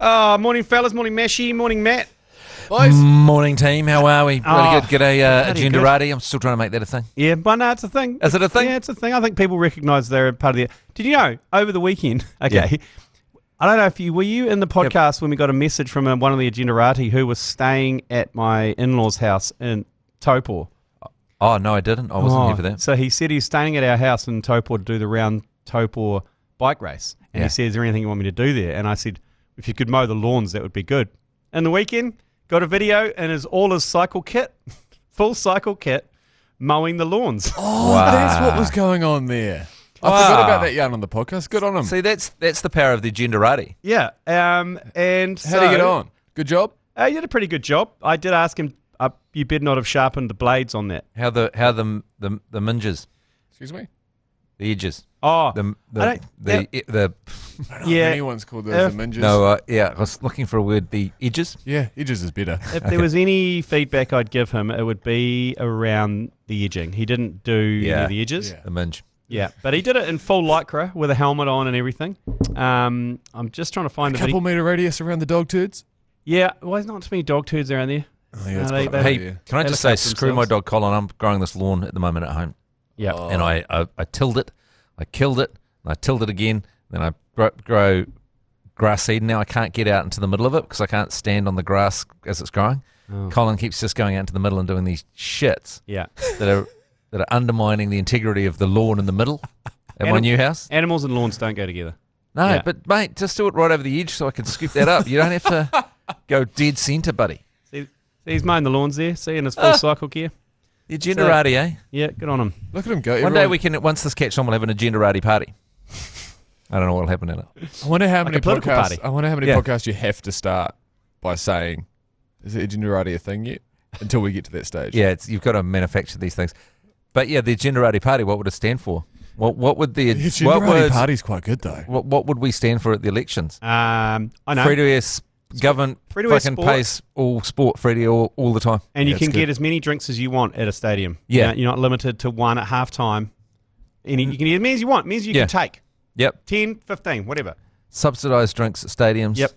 Oh, morning, fellas. Morning, Meshy. Morning, Matt. Boys. Morning, team. How are we? Really good. G'day, bloody Agendarati. I'm still trying to make that a thing. Yeah, but no, it's a thing. Is it a thing? Yeah, it's a thing. I think people recognise they're part of the... Did you know, over the weekend, okay, I don't know if were you in the podcast when we got a message from one of the Agendarati who was staying at my in-laws' house in Taupo? Oh, no, I didn't. I wasn't here for that. So he said he's staying at our house in Taupo to do the round Taupo bike race. And he said, is there anything you want me to do there? And I said, if you could mow the lawns, that would be good. In the weekend, got a video and all his cycle kit, full cycle kit, mowing the lawns. Oh, wow. That's what was going on there. I forgot about that yarn on the podcast. Good on him. See, that's the power of the Agendarati. Yeah. And how did he get on? Good job? He did a pretty good job. I did ask him, you better not have sharpened the blades on that. How the minges? Excuse me? The edges. Oh, the I don't know anyone's called those the minges. No, I was looking for a word. The edges. Yeah, edges is better. If there was any feedback I'd give him, it would be around the edging. He didn't do any of the edges. Yeah. The minge. Yeah, but he did it in full lycra with a helmet on and everything. I'm just trying to find a couple metre radius around the dog turds. Yeah, well, there's not too many dog turds around there. Oh, yeah, hey, can I just say, screw my dog Colin. I'm growing this lawn at the moment at home. Yeah, and I tilled it, I killed it, and I tilled it again. Then I grow grass seed. Now I can't get out into the middle of it because I can't stand on the grass as it's growing. Oh. Colin keeps just going out into the middle and doing these shits. Yeah, that are undermining the integrity of the lawn in the middle at my new house. Animals and lawns don't go together. No, but mate, just do it right over the edge so I can scoop that up. You don't have to go dead centre, buddy. See, he's mowing the lawns there. See, in his full cycle gear. The Agendarati, eh? Yeah, good on him. Look at him go. One day we can, once this catches on, we'll have an Agendarati party. I don't know what will happen in it. I wonder how many political podcasts. party. I wonder how many podcasts you have to start by saying, "Is the Agendarati a thing yet?" Until we get to that stage. Yeah, you've got to manufacture these things. But yeah, the Agendarati party. What would it stand for? What would the Agendarati party's quite good though. What would we stand for at the elections? I know. Free-to-air government fucking pays all sport free all the time. And you can get as many drinks as you want at a stadium. Yeah. You're not limited to one at halftime. You can get as many as you want. Means you can take. Yep. 10, 15, whatever. Subsidised drinks at stadiums. Yep.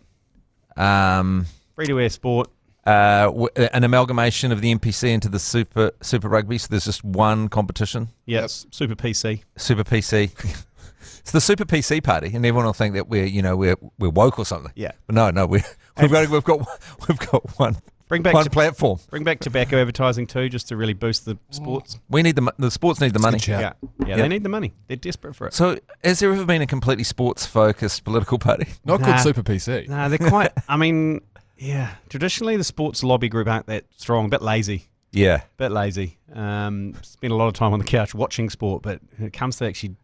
Free-to-air sport. An amalgamation of the NPC into the Super Rugby, so there's just one competition. Yep. Super PC. Super PC. It's the Super PC party, and everyone will think that we're woke or something. Yeah. But no, we've got one. One platform. Bring back tobacco advertising too, just to really boost the sports. We need the sports need the money. Yeah, they need the money. They're desperate for it. So, has there ever been a completely sports-focused political party? Not called Super PC. No, they're quite. I mean, yeah. Traditionally, the sports lobby group aren't that strong. A bit lazy. Yeah, bit lazy. Spend a lot of time on the couch watching sport, but when it comes to actually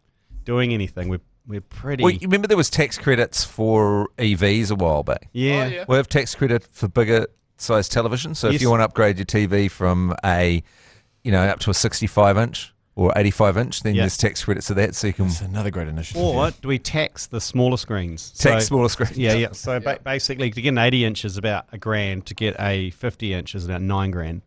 doing anything, we're pretty. Well, you remember there was tax credits for EVs a while back. Yeah. Oh, yeah. We have tax credit for bigger size television. So if you want to upgrade your TV from up to a 65-inch or 85-inch, then there's tax credits for that. So you can. It's another great initiative. Or do we tax the smaller screens? Smaller screens. Yeah. So basically, to get an 80-inch is about $1,000. To get a 50-inch is about $9,000.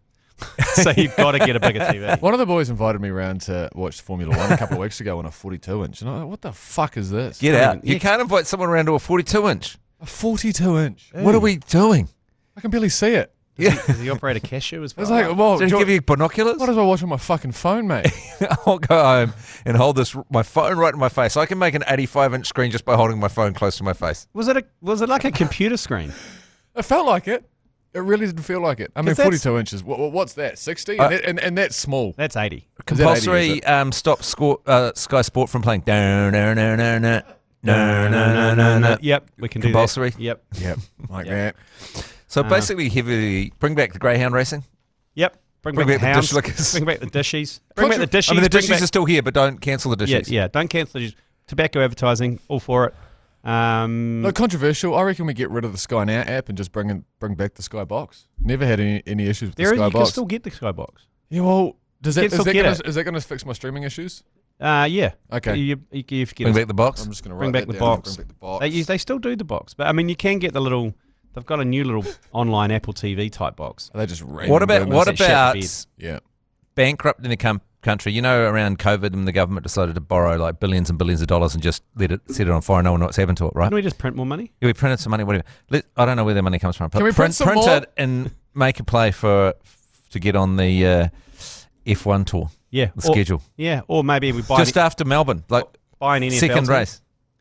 So you've got to get a bigger TV. One of the boys invited me around to watch Formula 1 a couple of weeks ago on a 42-inch. And I'm like, what the fuck is this? Get out. You can't invite someone around to a 42-inch. A 42-inch? What are we doing? I can barely see it. Does he operate a cashew as well? It's like, well, did he give you binoculars? What if I watch on my fucking phone, mate? I'll go home and hold my phone right in my face. I can make an 85-inch screen just by holding my phone close to my face. Was it like a computer screen? It felt like it. It really didn't feel like it. I mean, 42 inches. What's that? 60? And that's small. That's 80. Compulsory stop Sky Sport from playing. Yep, we can do that. Compulsory. Yep. Like that. So basically, bring back the greyhound racing. Yep. Bring back the dish lickers. Bring back the dishies. Bring back the dishies. I mean, the dishies are still here, but don't cancel the dishies. Yeah. Don't cancel the dishies. Tobacco advertising, all for it. No, controversial. I reckon we get rid of the Sky Now app and just bring back the Sky Box. Never had any issues with the Sky Box. You can still get the Sky Box. Yeah, well, is that going to fix my streaming issues? Yeah. Okay. You bring back the box. I'm just going to bring back the box. They still do the box, but I mean, you can get the little. They've got a new little online Apple TV type box. Are they just what about bankrupting the country. You know, around COVID, and the government decided to borrow like billions and billions of dollars and just set it on fire. No one knows what's happened to it, right? Can we just print more money? Yeah, we printed some money. Whatever. I don't know where their money comes from. But Can we print some more? it and make a play to get on the F1 tour. Yeah, the schedule. Yeah, or maybe we buy just after Melbourne, like buy an NFL second team. race,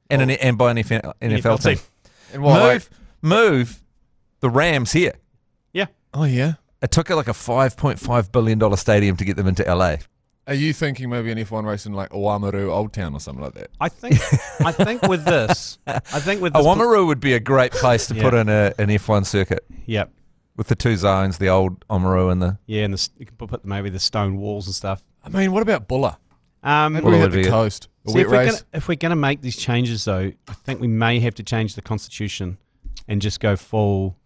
and buy an NFL team. And Move the Rams here. Yeah. Oh yeah. It took like a $5.5 billion stadium to get them into LA. Are you thinking maybe an F1 race in like Oamaru Old Town or something like that? I think with this, Oamaru would be a great place to put in an F1 circuit. Yep. With the two zones, the old Oamaru and the and you can put maybe the stone walls and stuff. I mean, what about Bulla? Maybe Bulla we hit would the be coast. See, if we're gonna make these changes, though, I think we may have to change the constitution and just go full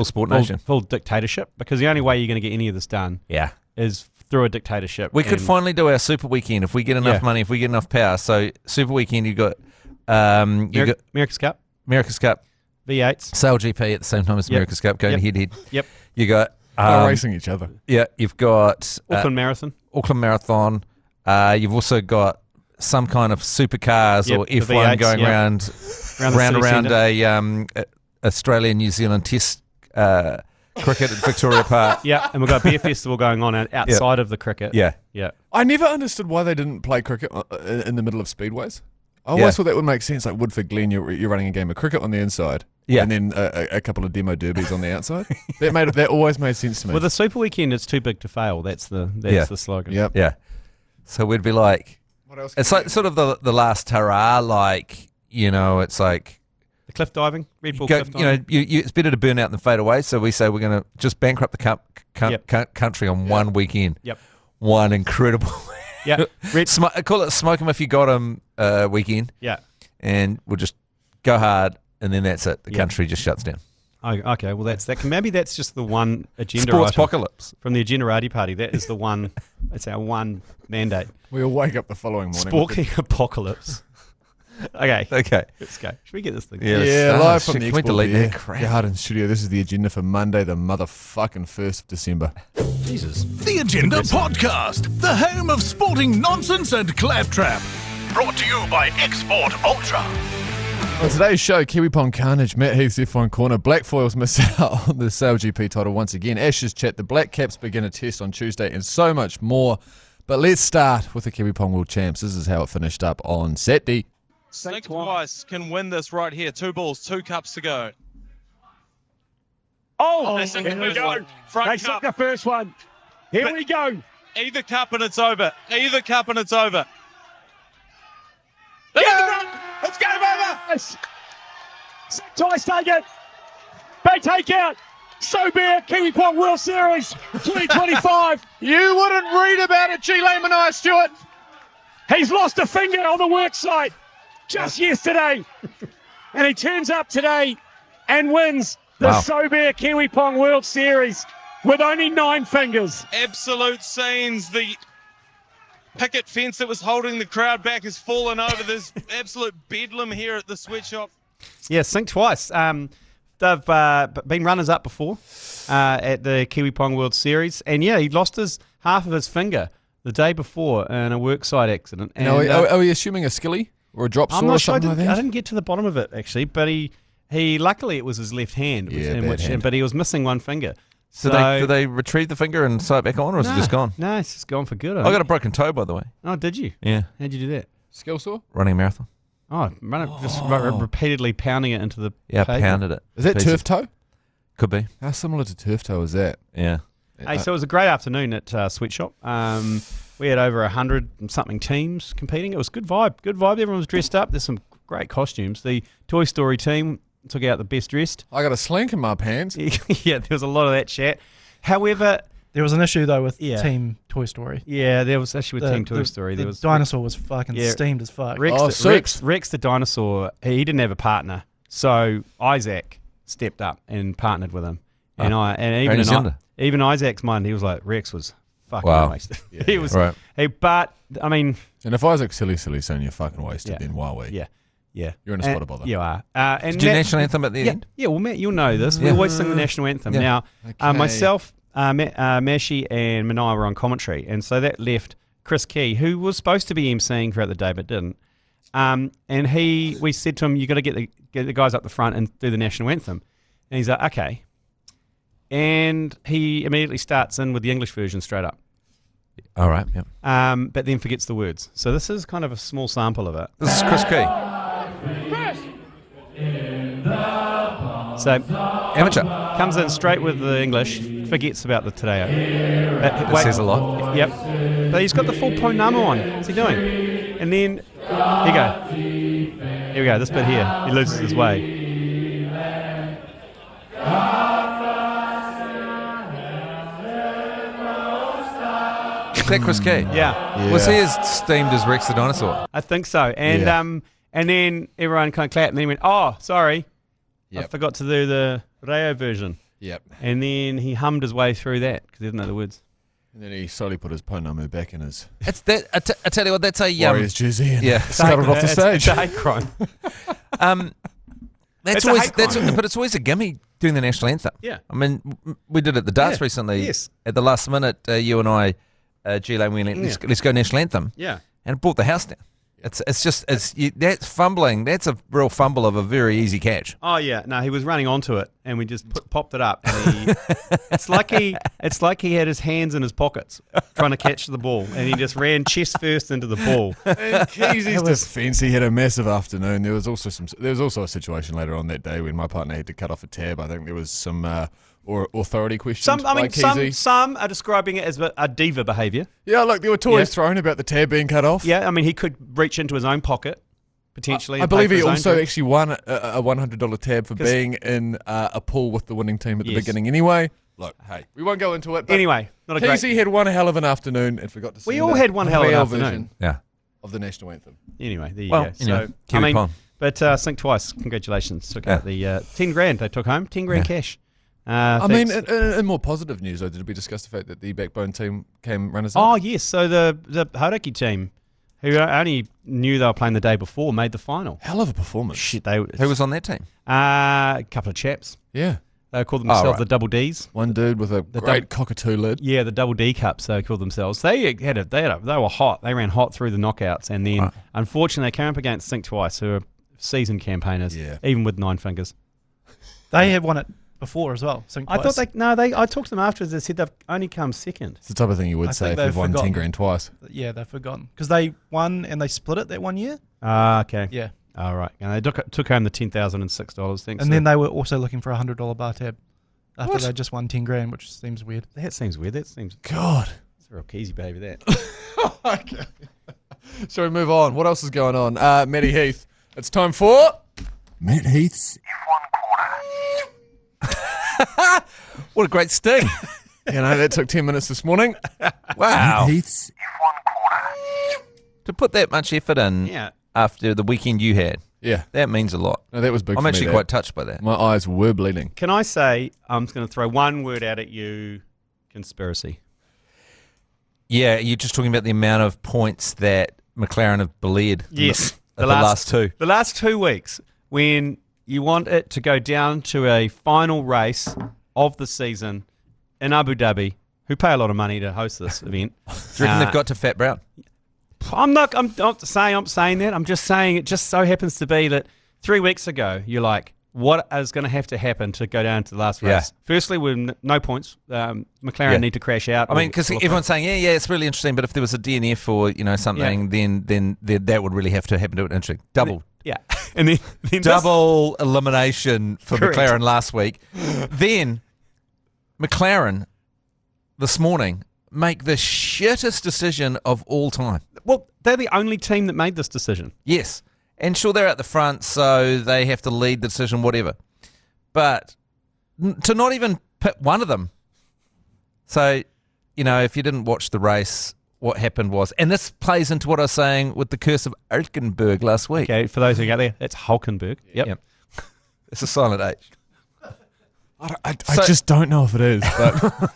sport nation, full dictatorship. Because the only way you're going to get any of this done, is through a dictatorship. We could finally do our Super Weekend if we get enough money, if we get enough power. So Super Weekend, you got America's Cup, V8s, Sail GP at the same time as America's Cup going head to head. Yep. You got racing each other. Yeah, you've got Auckland Marathon. You've also got some kind of supercars or F1 V8s, going round a Australia New Zealand Test cricket at Victoria Park. Yeah, and we've got a beer festival going on outside of the cricket. Yeah. I never understood why they didn't play cricket in the middle of speedways. I always thought that would make sense. Like Woodford Glen, you're running a game of cricket on the inside, and then a couple of demo derbies on the outside. That always made sense to me. With the Super Weekend, it's too big to fail. That's the slogan. Yep. Yeah. So we'd be like, what else? It's like sort of the last hurrah. Like it's like the cliff diving, Red Bull cliff diving. It's better to burn out than fade away. So we say we're going to just bankrupt the country on one weekend. Yep. One incredible. Yeah. Call it smoke 'em if you got 'em weekend. Yeah. And we'll just go hard, and then that's it. The country just shuts down. Oh, okay, well maybe that's just the one agenda Sports item apocalypse from the Agendarati party. That is the one. It's our one mandate. We'll wake up the following morning. Sporting apocalypse. Okay. Let's go. Should we get this thing? Yeah, live from the Can we delete Export that crap? Garden Studio. This is the agenda for Monday, the motherfucking 1st of December. Jesus. The Agenda Podcast, the home of sporting nonsense and claptrap. Brought to you by Export Ultra. On today's show, Kiwipong Carnage, Matt Heath's F1 Corner, Black Foils miss out on the Sail GP title once again, Ashes chat, the Black Caps begin a test on Tuesday, and so much more. But let's start with the Kiwipong World Champs. This is how it finished up on Saturday. Think twice can win this right here. 2 balls, 2 cups to go. Oh, They here we took go. Front They cup. took the first one. Here we go. Either cup and it's over. Either cup and it's over. It's game over. Yes. Twice take it. They take out. So be it. Kiwipong World Series 2025. You wouldn't read about it, G Lane and Stewart. He's lost a finger on the work site just yesterday. And he turns up today and wins the So Be It Kiwipong World Series with only 9 fingers. Absolute scenes. The picket fence that was holding the crowd back has fallen over. There's absolute bedlam here at the sweatshop. Yeah, sink twice. They've been runners-up before at the Kiwipong World Series. And, he lost half of his finger the day before in a worksite accident. And, are we assuming a skilly or a drop saw or something like that? I didn't get to the bottom of it, actually. But he luckily, it was his left hand. hand. But he was missing one finger. So did they retrieve the finger and sew it back on, or is it just gone? No, it's just gone for good. I got a broken toe, by the way. Oh, did you? Yeah. How'd you do that? Skill saw? Running a marathon. Oh, repeatedly pounding it into the pavement. Pounded it. Is that turf toe? Could be. How similar to turf toe is that? Yeah. Hey, so it was a great afternoon at Sweatshop. We had over 100 and something teams competing. It was good vibe. Everyone was dressed up. There's some great costumes. The Toy Story team took out the best dressed. I got a slink in my pants. Yeah, there was a lot of that chat. However, there was an issue though with Team Toy Story. Yeah, there was issue with Team Toy Story. The dinosaur was fucking steamed as fuck. Rex the dinosaur, he didn't have a partner, so Isaac stepped up and partnered with him. Even Isaac's mind, he was like, Rex was fucking wasted. Yeah, he was. Right. But I mean, and if Isaac's silly saying you're fucking wasted, then why we? Yeah. You're in a spot of bother. You are. And did you national anthem at the end? Yeah, well, Matt, you'll know this. We always sing the national anthem. Now, myself, Mashi and Manai were on commentary, and so that left Chris Key, who was supposed to be emceeing throughout the day but didn't. And we said to him, you got to get the guys up the front and do the national anthem. And he's like, okay. And he immediately starts in with the English version straight up. All right, yeah. But then forgets the words. So this is kind of a small sample of it. This is Chris Key. So Amateur. comes in straight with the English, forgets about the Te Reo. That says a lot. Yep. But he's got the full Ponamu on. What's he doing? And then, here we go, this bit here. He loses his way. Is that Chris Key? Yeah. Was he as steamed as Rex the Dinosaur? I think so. And and then everyone kind of clapped and then he went, oh, sorry. I forgot to do the Reo version. Yep. And then he hummed his way through that because he didn't know the words. And then he slowly put his Ponamu back in his It's that. I tell you what, that's a Warriors jersey and yeah. scuttled off the stage. It's a hate crime. That's It's a always hate crime. but it's always a gimme doing the national anthem. Yeah. I mean, we did it at the darts Yeah. recently. Yes. At the last minute, you and I, G Lane, we went, let's go national anthem. Yeah. And it brought the house down. That's fumbling. That's a real fumble of a very easy catch. Oh yeah, no, he was running onto it, and we just popped it up. And it's like he had his hands in his pockets trying to catch the ball, and he just ran chest first into the ball. In Keyzie's defence, he had a massive afternoon. There was also a situation later on that day when my partner had to cut off a tab. I think there was some authority questions. Some are describing it as a diva behaviour. Yeah, look, there were toys thrown about the tab being cut off. Yeah, I mean, he could reach into his own pocket, potentially. I believe he also actually won a $100 tab for being in a pool with the winning team at the beginning anyway. Look, hey, we won't go into it. But anyway, not a great... Keyzie had one hell of an afternoon and forgot to sing We all had one hell of an afternoon. Yeah. Of the national anthem. Anyway, there you go. Anyway, So, I mean, but Sink Twice, congratulations. Took out the 10 grand they took home, 10 grand cash. I mean, in more positive news, though, did we discuss the fact that the backbone team came runners-up? Oh, yes. So the Hauraki team, who I only knew they were playing the day before, made the final. Hell of a performance. Shit, Who was on that team? A couple of chaps. Yeah. They called themselves the Double Ds. One dude with a great cockatoo lid. Yeah, the Double D Cups, they called themselves. They were hot. They ran hot through the knockouts. And then, unfortunately, they came up against Sink Twice, who are seasoned campaigners, even with 9 fingers. They have won it before as well. I thought I talked to them afterwards. They said they've only come second. It's the type of thing you would say if you've won 10 grand twice. Yeah, they've forgotten. Because they won and they split it that 1 year. Okay. Yeah. All right. And they took home the $10,006 thing. And then they were also looking for a $100 bar tab after they just won 10 grand, which seems weird. That seems weird. That seems... God. It's a real Keyzie behaviour, that. Okay. Shall we move on? What else is going on? Matty Heath. It's time for... Matt Heath's What a great sting. You know, that took 10 minutes this morning. Wow. Heath's To put that much effort in after the weekend you had. Yeah. That means a lot. No, that was big I'm for actually me, quite touched by that. My eyes were bleeding. Can I say, I'm just going to throw one word out at you, conspiracy. Yeah, you're just talking about the amount of points that McLaren have bleed. Yes. The last two. The last 2 weeks, when you want it to go down to a final race of the season in Abu Dhabi, who pay a lot of money to host this event. Do you reckon they've got to Fat Brown? I'm not saying that. I'm just saying it just so happens to be that 3 weeks ago, you're like, what is going to have to happen to go down to the last race? Yeah. Firstly, with no points, McLaren need to crash out. I mean, because everyone's saying, yeah, it's really interesting, but if there was a DNF or something, then that would really have to happen to it. Interesting. Double. Yeah. And then Double elimination for Correct. McLaren last week. Then McLaren this morning make the shittest decision of all time. Well, they're the only team that made this decision. Yes. And sure, they're at the front, so they have to lead the decision, whatever. But to not even pit one of them. So, if you didn't watch the race, what happened was, and this plays into what I was saying with the curse of Hulkenberg last week. Okay, for those who got there, it's Hulkenberg. Yep. It's a silent H. I just don't know if it is. But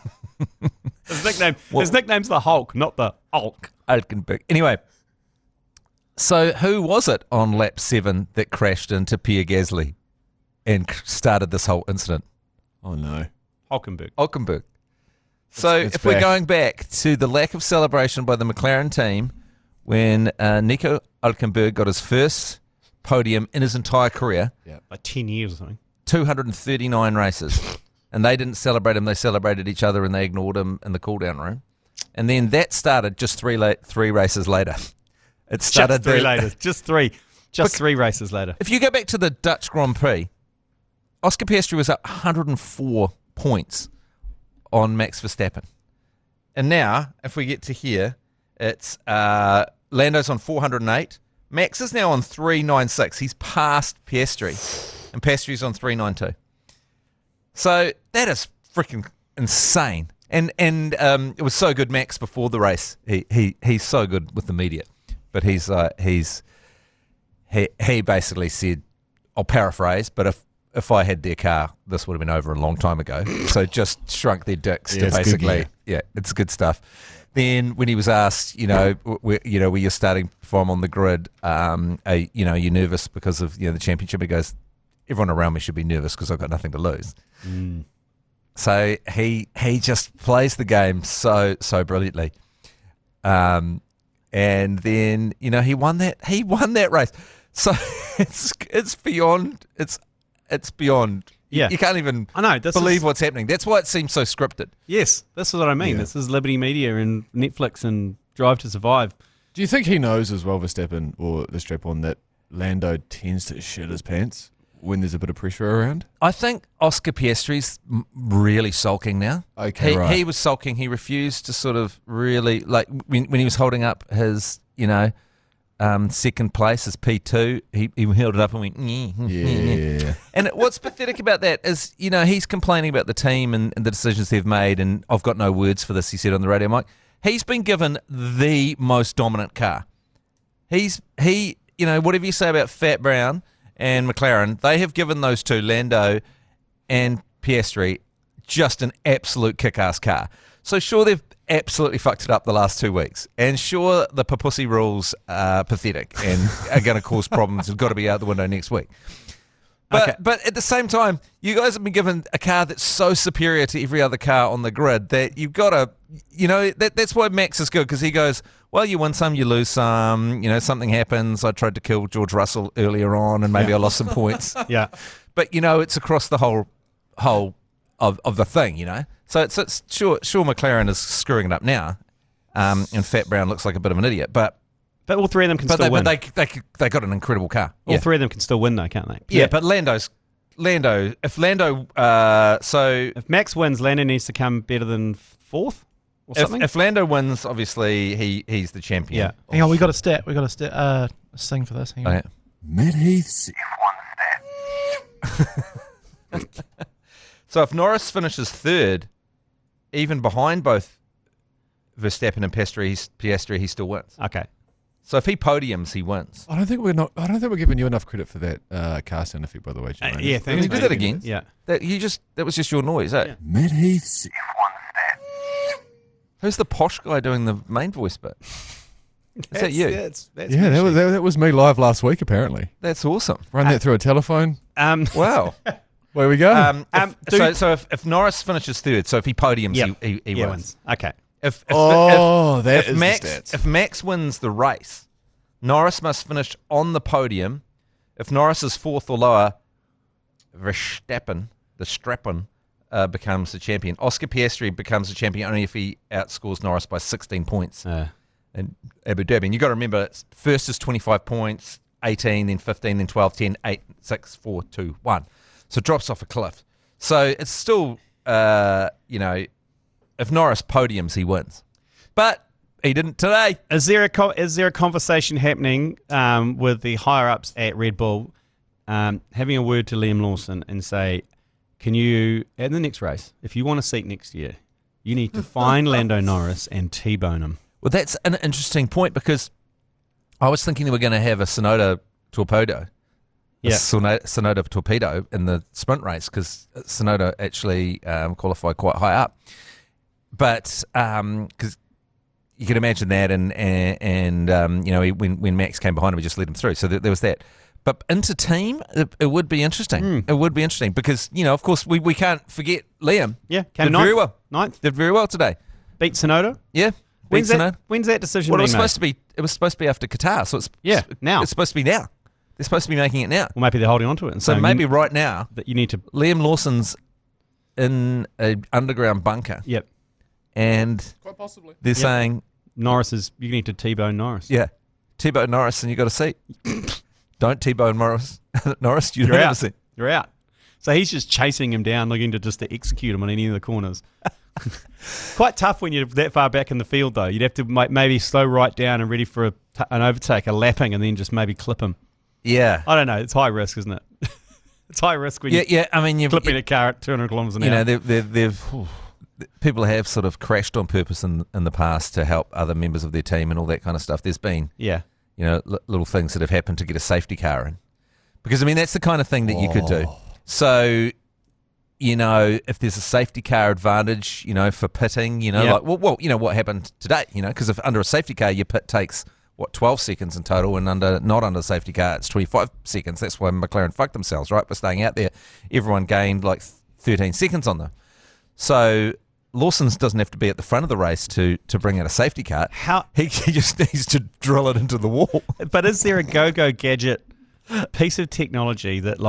his nickname's the Hulk, not the Hulk. Hulkenberg. Anyway, so who was it on lap 7 that crashed into Pierre Gasly and started this whole incident? Oh, no. Hulkenberg. Hulkenberg. So It's if we're back. going back to the lack of celebration by the McLaren team when Nico Hülkenberg got his first podium in his entire career, Like 10 years or something. 239 races, and they didn't celebrate him. They celebrated each other, and they ignored him in the cool-down room. And then that started just three races later. It started Just three races later. If you go back to the Dutch Grand Prix, Oscar Piastri was up 104 points on Max Verstappen. And now, if we get to here, it's Lando's on 408. Max is now on 396. He's passed Piastri, and Piastri's on 392. So that is freaking insane. And it was so good, Max, before the race. He's so good with the media, but he basically said, I'll paraphrase, but if I had their car, this would have been over a long time ago. So just shrunk their dicks to it's good basically, gear. it's good stuff. Then when he was asked, where you're starting from on the grid, are you nervous because of the championship? He goes, everyone around me should be nervous because I've got nothing to lose. So he just plays the game so brilliantly. And then he won that race. So it's beyond. Yeah. You can't even this believe is- what's happening. That's why it seems so scripted. Yes, this is what I mean. Yeah. This is Liberty Media and Netflix and Drive to Survive. Do you think he knows as well, Verstappen or the strap-on, that Lando tends to shit his pants when there's a bit of pressure around? I think Oscar Piastri's really sulking now. Okay, right. He was sulking. He refused to sort of really, like, when he was holding up his, second place as P2, he held it up and went, Yeah. And what's pathetic about that is, he's complaining about the team and the decisions they've made, and I've got no words for this, he said on the radio mic. He's been given the most dominant car. Whatever you say about Fat Brown and McLaren, they have given those two, Lando and Piastri, just an absolute kick-ass car. So sure, they've absolutely fucked it up the last 2 weeks. And sure, the Papussy rules are pathetic and are going to cause problems. Have got to be out the window next week. But at the same time, you guys have been given a car that's so superior to every other car on the grid that you've got to, that's why Max is good, because he goes, well, you win some, you lose some, something happens. I tried to kill George Russell earlier on and maybe I lost some points. Yeah. But, it's across the whole of the thing, So it's sure McLaren is screwing it up now, and Fat Brown looks like a bit of an idiot, but all three of them can still win. But they got an incredible car. All three of them can still win, though, can't they? Yeah, but if Max wins, Lando needs to come better than fourth or something. If Lando wins, obviously he's the champion. Yeah. Hang on, we got a stat. We got a stat. A thing for this. Hang on. Okay. Matt Heath's So if Norris finishes third, even behind both Verstappen and Piastri, he still wins. Okay. So if he podiums, he wins. I don't think we're giving you enough credit for that car sound effect, by the way, Jermaine. Yeah, Can thanks. you do mate. that again? Yeah. That was just your noise, eh? Yeah. Matt Heath's Who's the posh guy doing the main voice bit? Is that you? That's that was me live last week, apparently. That's awesome. Run that through a telephone. Wow. Where we go? So if Norris finishes third, so if he podiums, he wins. Okay. If Max wins the race, Norris must finish on the podium. If Norris is fourth or lower, Verstappen, the strap-on, becomes the champion. Oscar Piastri becomes the champion only if he outscores Norris by 16 points in Abu Dhabi. And you've got to remember, first is 25 points, 18, then 15, then 12, 10, 8, 6, 4, 2, 1. So it drops off a cliff. So it's still, if Norris podiums, he wins. But he didn't today. Is there a conversation happening with the higher ups at Red Bull, having a word to Liam Lawson and say, can you, at the next race, if you want a seat next year, you need to find Lando Norris and T-bone him? Well, that's an interesting point, because I was thinking they were going to have a Sonoda torpedo. Yeah. Sonoda torpedo in the sprint race, because Sonoda actually qualified quite high up. But because you could imagine that, and when Max came behind him, he just let him through. So there was that. But into team, it would be interesting. It would be interesting because, of course, we can't forget Liam. Yeah, did very well. Did very well today. Beat Sonoda. Yeah. When's that decision being made? It was supposed to be after Qatar, so now. It's supposed to be now. They're supposed to be making it now. Well, maybe they're holding on to it. And so maybe right now that you need to. Liam Lawson's in an underground bunker. Yep. And quite possibly they're saying you need to T-bone Norris. Yeah, T-bone Norris, and you got a seat. Don't T-bone Norris. Norris, you don't have a seat. You're out. So he's just chasing him down, looking to execute him on any of the corners. Quite tough when you're that far back in the field, though. You'd have to maybe slow right down and ready for an overtake, a lapping, and then just maybe clip him. Yeah. I don't know. It's high risk, isn't it? It's high risk when you're clipping a car at 200 kilometres an hour. They've people have sort of crashed on purpose in the past to help other members of their team and all that kind of stuff. There's been little things that have happened to get a safety car in. Because, that's the kind of thing that you could do. So, if there's a safety car advantage, for pitting, what happened today, because if under a safety car, your pit takes, 12 seconds in total, and not under the safety car, it's 25 seconds. That's why McLaren fucked themselves, right? By staying out there, everyone gained 13 seconds on them. So Lawson doesn't have to be at the front of the race to bring out a safety car. He just needs to drill it into the wall. But is there a go-go gadget piece of technology that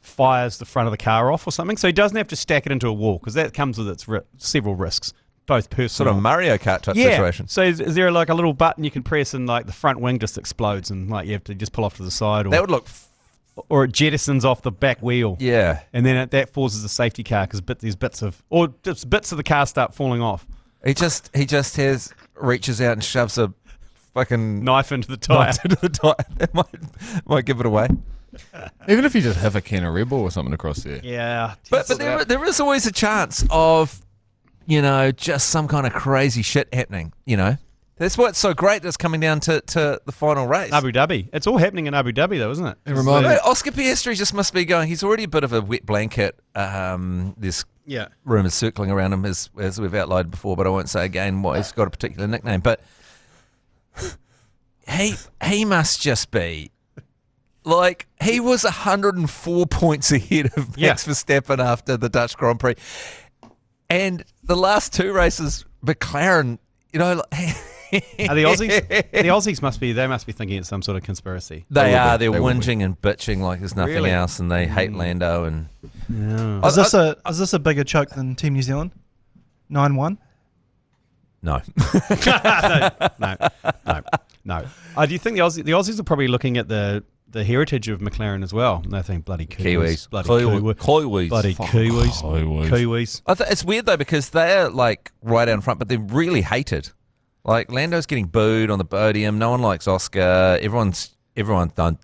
fires the front of the car off or something? So he doesn't have to stack it into a wall, because that comes with its several risks, both personal. Sort of Mario Kart type situation. So is there a little button you can press and the front wing just explodes and you have to just pull off to the side? Or, that would look... Or it jettisons off the back wheel. Yeah. And then that forces a safety car because there's bits of the car start falling off. He just reaches out and shoves a fucking knife into the tyre. That might give it away. Even if you just have a can of Red Bull or something across there. Yeah. But there is always a chance of, just some kind of crazy shit happening, That's what's so great that's coming down to the final race. Abu Dhabi. It's all happening in Abu Dhabi, though, isn't it? It reminds me. Oscar Piastri just must be going. He's already a bit of a wet blanket. There's rumours circling around him, as we've outlined before, but I won't say again why he's got a particular nickname. But he must just be... he was 104 points ahead of Max Verstappen after the Dutch Grand Prix. And the last two races, McLaren, the Aussies must be thinking it's some sort of conspiracy. They are. They're whinging and bitching like there's nothing else, and they hate Lando. And is this a bigger choke than Team New Zealand? 9-1? No. No. Do you think the Aussies are probably looking at the heritage of McLaren as well? And they think bloody Kiwis. Kiwis. Bloody Kiwis. It's weird though, because they're right out in front, but they're really hated. Lando's getting booed on the podium. No one likes Oscar. Everyone's done.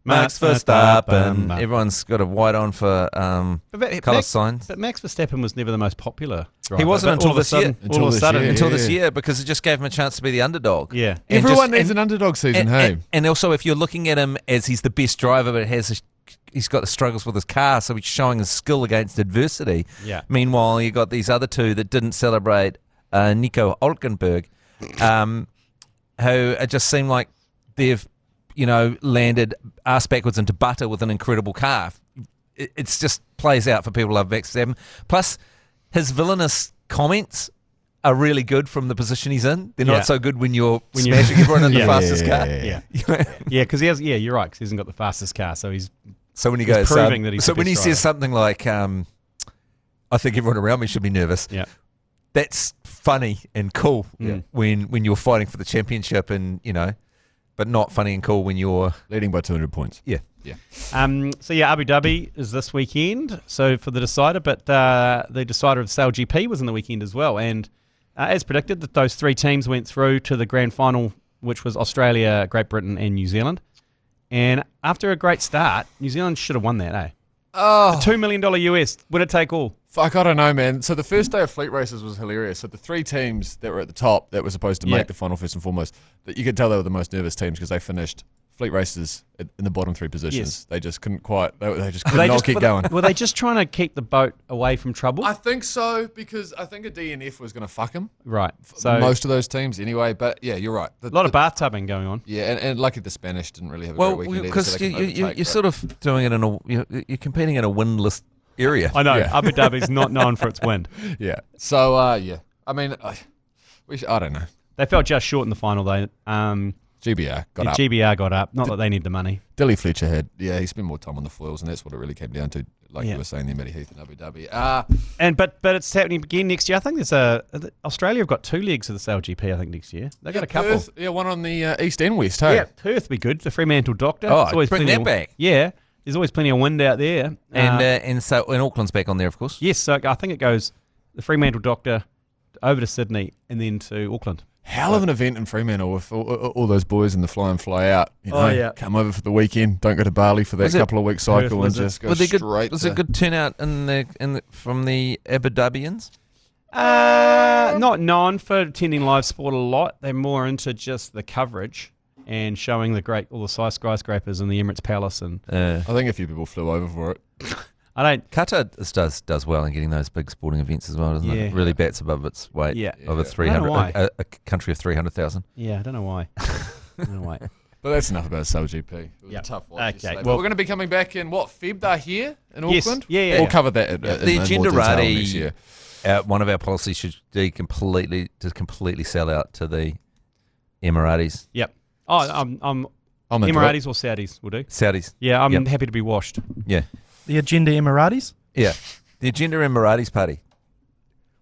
Max Verstappen. Everyone's got a white on for colour signs. But Max Verstappen was never the most popular driver. He wasn't until this year. Until this year, because it just gave him a chance to be the underdog. Yeah. Everyone needs an underdog season, hey? And also, if you're looking at him as he's the best driver, but he's got the struggles with his car, so he's showing his skill against adversity. Yeah. Meanwhile, you got these other two that didn't celebrate Nico Hülkenberg, who just seem like they've landed ass backwards into butter with an incredible car. It's just plays out for people who love Max Verstappen. Plus, his villainous comments are really good from the position he's in. They're not so good when you're smashing everyone in the fastest car. Yeah, because he has. Yeah, you're right. Because he hasn't got the fastest car, so he's. So when he goes, proving that he's. So when he says something like, "I think everyone around me should be nervous." Yeah. That's funny and cool when you're fighting for the championship, and but not funny and cool when you're leading by 200 points. Yeah. So Abu Dhabi is this weekend. So for the decider, but the decider of Sail GP was in the weekend as well. And as predicted, that those three teams went through to the grand final, which was Australia, Great Britain, and New Zealand. And after a great start, New Zealand should have won that, eh? Oh, $2 million US. Would it take all? Fuck, I don't know, man. So the first day of fleet races was hilarious. So the three teams that were at the top that were supposed to make the final first and foremost, that you could tell they were the most nervous teams because they finished fleet races in the bottom 3 positions. Yes. They just couldn't quite. They just could not keep going. Were they just trying to keep the boat away from trouble? I think so, because I think a DNF was going to fuck him. Right. So most of those teams anyway. But yeah, you're right. A lot of bathtubing going on. Yeah, and lucky the Spanish didn't really have a great weekend. Because you're sort of doing it you're competing in a windless area. I know. Yeah. Abu Dhabi's not known for its wind. Yeah. So yeah, I mean, I don't know. They fell just short in the final, though. GBR got up. GBR got up. Not that they need the money. Dilly Fletcher he spent more time on the foils, and that's what it really came down to. Like you were saying there, Matty Heath and Abu Dhabi. But it's happening again next year. I think there's Australia have got 2 legs of the SailGP. I think next year they've got a couple. Perth, one on the east and west. Hey, Yeah, Perth will be good. The Fremantle Doctor. Oh, There's always bring plenty that back. Yeah, there's always plenty of wind out there. And Auckland's back on there, of course. Yes, so I think it goes the Fremantle Doctor over to Sydney and then to Auckland. hell of an event in Fremantle with all those boys in the fly and fly out. Come over for the weekend. Don't go to Bali for that couple of week cycle and just go straight. Was it good turnout from the Abu Dhabians? Not known for attending live sport a lot. They're more into just the coverage and showing all the skyscrapers in the Emirates Palace. And I think a few people flew over for it. Qatar does well in getting those big sporting events as well, doesn't it? It really bats above its weight. Yeah. Over 300, a country of 300,000. Yeah, I don't know why. But that's enough about SailGP. It was a tough watch. Okay, But we're going to be coming back in Feb? They're here in Auckland. Yeah. We'll cover that. The Agendarati next year. One of our policies should be completely sell out to the Emiratis. Yep. Oh, I'm Emiratis or Saudis will do. Saudis. Yeah, I'm happy to be washed. Yeah. The Agenda Emiratis? Yeah. The Agenda Emiratis party.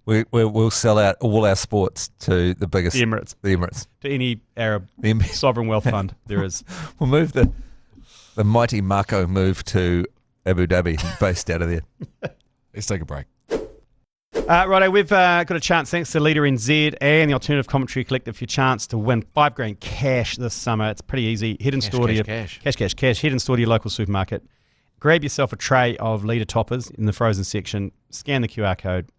We'll sell out all our sports to the biggest... The Emirates. To any Arab sovereign wealth fund there is. We'll move the mighty Marco move to Abu Dhabi, based out of there. Let's take a break. Righto, we've got a chance, thanks to Leader NZ and the Alternative Commentary Collective, for your chance to win $5,000 cash this summer. It's pretty easy. Head and store to your cash. Head and store to your local supermarket. Grab yourself a tray of Leader toppers in the frozen section. Scan the QR code.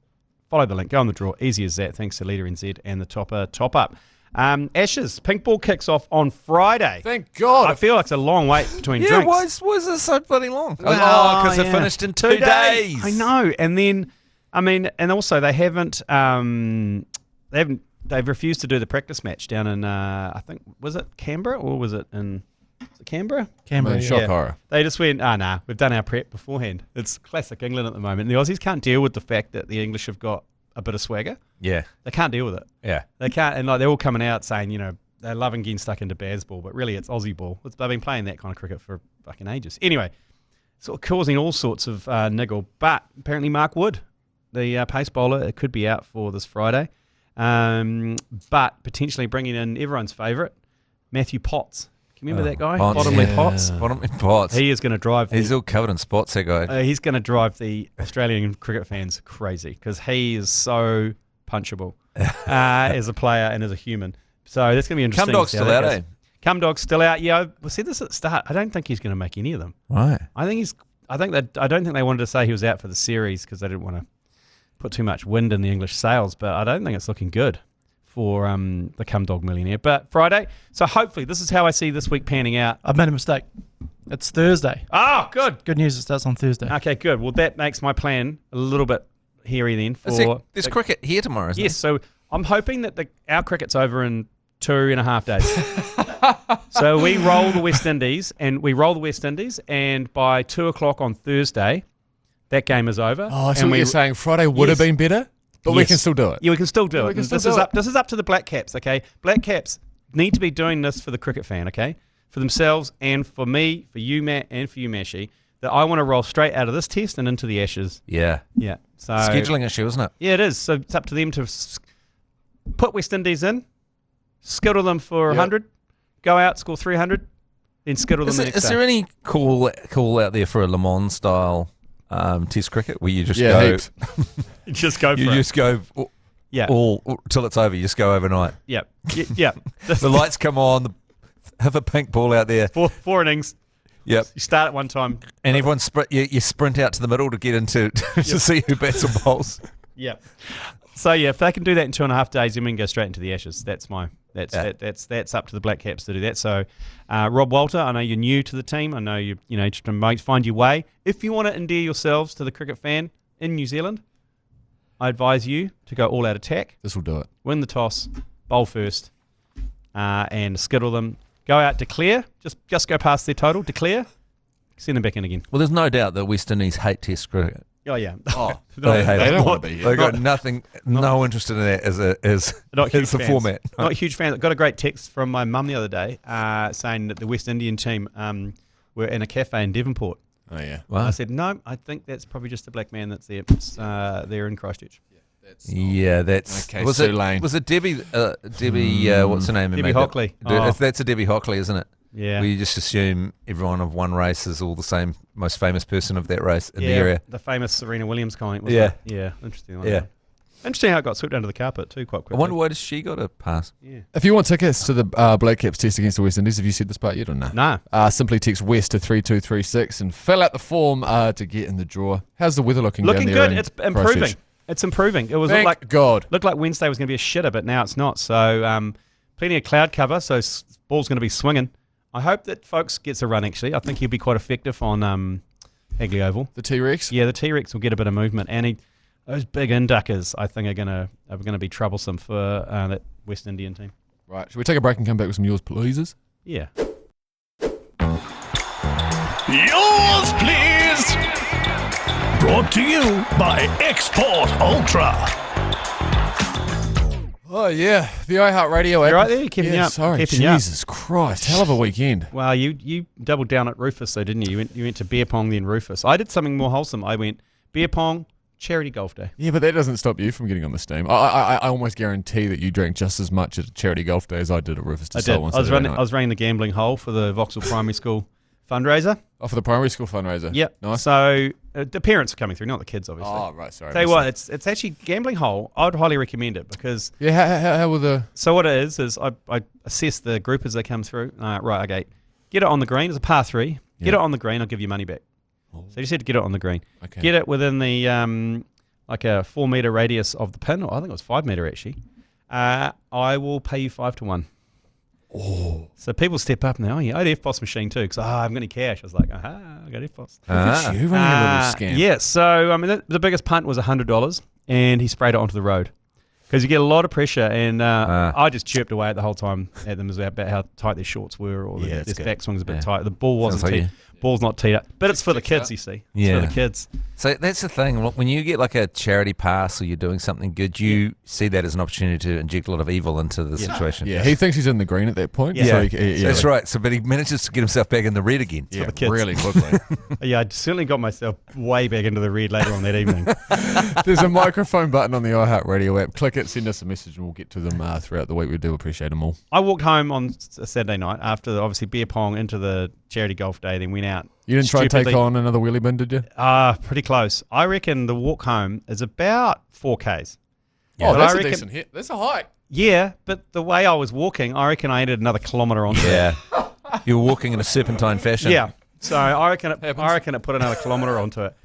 Follow the link. Go on the draw. Easy as that. Thanks to Leader NZ and the Topper Top Up. Ashes. Pink ball kicks off on Friday. Thank God. I feel like it's a long wait between drinks. Why is it so bloody long? Because it finished in 2 days. I know. And then, and also they've refused to do the practice match down in, I think, was it Canberra or was it in... Canberra? Canberra, shock horror. They just went, we've done our prep beforehand. It's classic England at the moment. The Aussies can't deal with the fact that the English have got a bit of swagger. Yeah. They can't deal with it. Yeah. They can't, and they're all coming out saying, they're loving getting stuck into Baz ball, but really it's Aussie ball. They've been playing that kind of cricket for fucking ages. Anyway, sort of causing all sorts of niggle. But apparently Mark Wood, the pace bowler, it could be out for this Friday. But potentially bringing in everyone's favourite, Matthew Potts. Remember that guy? Bottomley Potts. He is going to drive... He's all covered in spots, that guy. He's going to drive the Australian cricket fans crazy because he is so punchable as a player and as a human. So that's going to be interesting. Cumdog's still out, eh? Cumdog's still out. Yeah, we said this at the start. I don't think he's going to make any of them. Right. I don't think they wanted to say he was out for the series because they didn't want to put too much wind in the English sails, but I don't think it's looking good for the Cumdog millionaire. But Friday, so hopefully this is how I see this week panning out. I've made a mistake. It's Thursday. Oh, good. Good news, it starts on Thursday. Okay, good. Well, that makes my plan a little bit hairy then. There's cricket here tomorrow, isn't Yes, so I'm hoping that our cricket's over in 2.5 days. So we roll the West Indies, and by 2 o'clock on Thursday, that game is over. Oh, so what you're saying, Friday would have been better? But we can still do it. Yeah, we can still do it. This is up to the Black Caps, okay? Black Caps need to be doing this for the cricket fan, okay? For themselves and for me, for you, Matt, and for you, Mashi, that I want to roll straight out of this test and into the Ashes. Yeah. Yeah. So scheduling issue, isn't it? Yeah, it is. So it's up to them to put West Indies in, skittle them for 100, go out, score 300, then skittle them the next day. Is there any call out there for a Le Mans style test cricket where you just go... You just go for it. You just go all till it's over. You just go overnight. Yep. Yeah. The lights come on. Have a pink ball out there. Four innings. Yep. You start at one time. And everyone you sprint out to the middle to get into to see who bats or bowls. Yep. So, if they can do that in 2.5 days, then we can go straight into the Ashes. That's my That's up to the Black Caps to do that. So, Rob Walter, I know you're new to the team. I know you just to find your way. If you want to endear yourselves to the cricket fan in New Zealand, I advise you to go all out attack. This will do it. Win the toss, bowl first, and skittle them. Go out, declare. Just go past their total, declare, send them back in again. Well, there's no doubt that West Indies hate Test cricket. Oh yeah. They hate it. don't want to be here. They've got no interest in that as Not huge the fans. format. Not huge fans. I got a great text from my mum the other day saying that the West Indian team were in a cafe in Devonport. Oh, yeah. Wow. I said, no, I think that's probably just a black man that's there. They're in Christchurch. Yeah, that's Okay, was Sue it. Lane. Was it Debbie? Debbie, what's her name? who Debbie made that? Hockley. Oh. That's a Debbie Hockley, isn't it? Yeah. Where you just assume everyone of one race is all the same, most famous person of that race in the area. The famous Serena Williams comment. Yeah. Yeah. Interesting. Yeah. Interesting how it got swept under the carpet too quite I quickly. wonder why does she got a pass? Yeah. If you want tickets to the Black Caps test against the West Indies, have you said this part yet or no? No. Simply text West to 3236 and fill out the form to get in the draw. How's the weather looking Looking down there? good. It's improving. It's improving. It was Thank God. Looked like Wednesday was going to be a shitter, but now it's not. So plenty of cloud cover, so ball's going to be swinging. I hope that Folks gets a run, actually. I think he'll be quite effective on Hagley Oval. The T-Rex? Yeah, the T-Rex will get a bit of movement. And those big induckers, I think, are going to be troublesome for that West Indian team. Right. Should we take a break and come back with some yours, pleases? Yeah. Yours, please. Brought to you by Export Ultra. Oh, yeah. The iHeartradio app. You right there? You keeping you up? Sorry. Keeping you up. Jesus Christ. Hell of a weekend. Well, you doubled down at Rufus, though, didn't you? You went to beer pong, then Rufus. I did something more wholesome. I went beer pong, charity golf day. Yeah, but that doesn't stop you from getting on the steam. I almost guarantee that you drank just as much at a charity golf day as I did at Rufus to I did. Soul on I was Saturday night. running the gambling hole for the Vauxhall Primary School fundraiser. Oh, for the primary school fundraiser? Yep. Nice. So the parents are coming through, not the kids, obviously. Oh, right, sorry. Tell you what, it's actually gambling hole. I'd highly recommend it because. Yeah, how were the... So what it is I assess the group as they come through. Right, okay. Get it on the green. It's a par 3. Get it on the green. I'll give you money back. So you just had to get it on the green. Okay. Get it within the like a 4 meter radius of the pin. Or I think it was 5 meter actually. I will pay you 5 to 1. Oh. So people step up now. I had FBOS machine too because I haven't got any cash. I was like, I got FBOS. Look at you running a little scam. Yeah, so I mean, the biggest punt was $100, and he sprayed it onto the road because you get a lot of pressure. And I just chirped away at the whole time at them about how tight their shorts were, or their backswing was a bit tight. The ball wasn't teed. Ball's not teed up, but it's for the kids. You see, it's for the kids. So that's the thing. When you get like a charity pass or you're doing something good, you see that as an opportunity to inject a lot of evil into the situation. Yeah, he thinks he's in the green at that point. Yeah. So That's right. So, but he manages to get himself back in the red again. Yeah, the kids. really quickly. Yeah, I certainly got myself way back into the red later on that evening. There's a microphone button on the iHeartradio app. Click it, send us a message, and we'll get to them throughout the week. We do appreciate them all. I walked home on a Saturday night after obviously beer pong into the charity golf day, then went out. You didn't try to take on another wheelie bin, did you? Pretty close. I reckon the walk home is about 4Ks. Yeah, But that's I a reckon- decent hit. That's a hike. Yeah, but the way I was walking, I reckon I added another kilometre onto it. Yeah. You're walking in a serpentine fashion. Yeah. So I reckon it put another kilometre onto it.